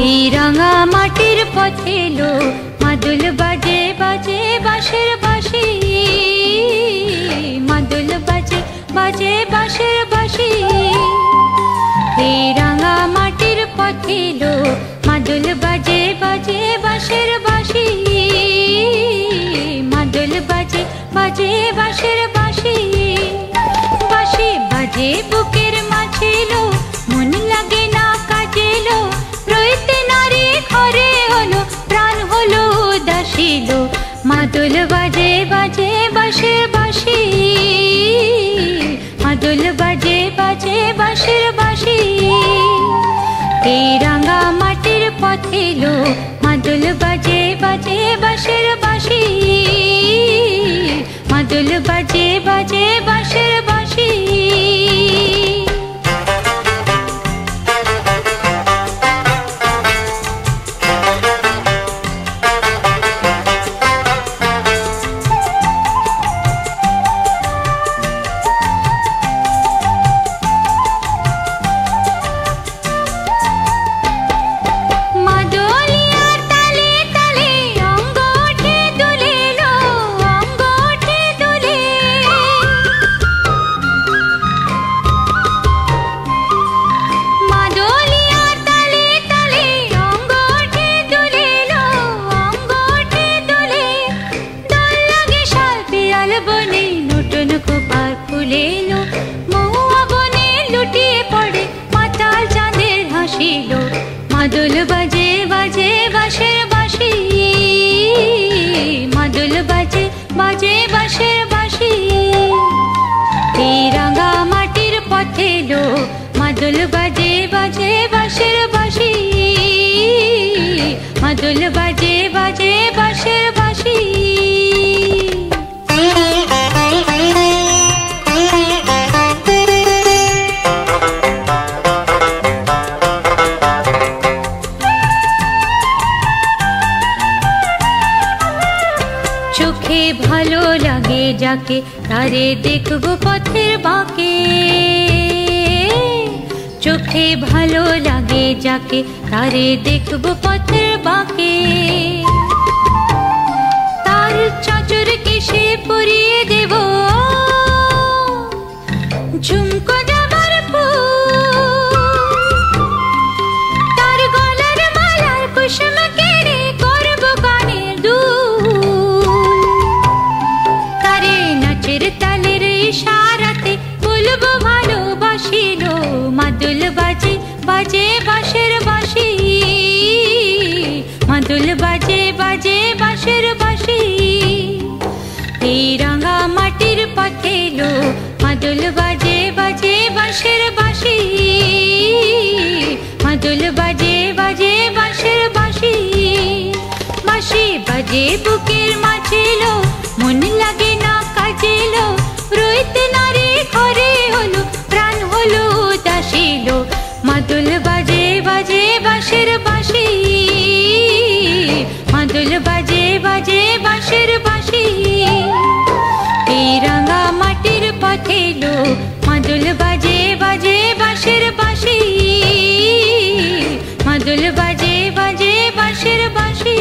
এই রাঙা মাটির পথে লো মাদুল বাজে বাজে বাঁশের বাঁশি, মাদুল বাজে বাজে বাঁশের বাঁশি। এই রাঙা মাটির পথে লো মাদুল বাজে বাজে বাঁশের বাঁশি, মাদুল বাজে বাজে বাঁশের বাঁশি। বাঁশি বাজে বুকের মাঝে লো মন লাগে না কাজে লো, রইতে নারী ঘরে হলো প্রাণ হলো উদাসী লো। মাদুল বাজে বাজে বাঁশের বাঁশি, মাদুল বাজে বাজে বাঁশের বাঁশি। এই রাঙা মাটির পথে লো মাদুল বাজে বাজে বাঁশের বাঁশি, মাদুল বাজে বাজে বাঁশের বাঁশি। মাদুল বাজে বাজে বাঁশের বাঁশি, মাদুল বাজে বাজে বাঁশের বাঁশি। এই রাঙা মাটির পথে লো মাদুল বাজে বাজে বাঁশের বাঁশি, মাদুল বাজে বাজে বাঁশের বাঁশি। চোখে ভালো লাগে যাকে তারে দেখবো পথের বাঁকে, চোখে ভালো লাগে যাকে তারে দেখবো পথের বাঁকে। তার চাঁচর কেশে পরিয়ে দেব ঝুমকো জবার ফুল, তার গলার মালার কুসুম কেড়ে করবো কানের দুল। তারে নাচের তালের ইশারাতে বলবো ভালোবাসি লো। মাদুল বাজে বাজে বাঁশের বাঁশি, মাদুল বাজে বাজে বাঁশের বাঁশি। এই রাঙা মাটির পথে লো মাদুল বাজে বাজে বাঁশের বাঁশি, মাদুল বাজে বাজে বাঁশের বাঁশি। বাঁশি বাজে বুকের মাঝে লো মন লাগে না কাজে লো, রইতে নারী ঘরে হলো প্রাণ হলো উদাসী লো। মাদুল বাজে বাজে বাঁশের বাঁশি, মাদুল বাজে বাজে বাঁশের বাঁশি। এই রাঙা মাটির পথে লো মাদুল বাজে বাজে বাঁশের বাঁশি, মাদুল বাজে বাজে বাঁশের বাঁশি।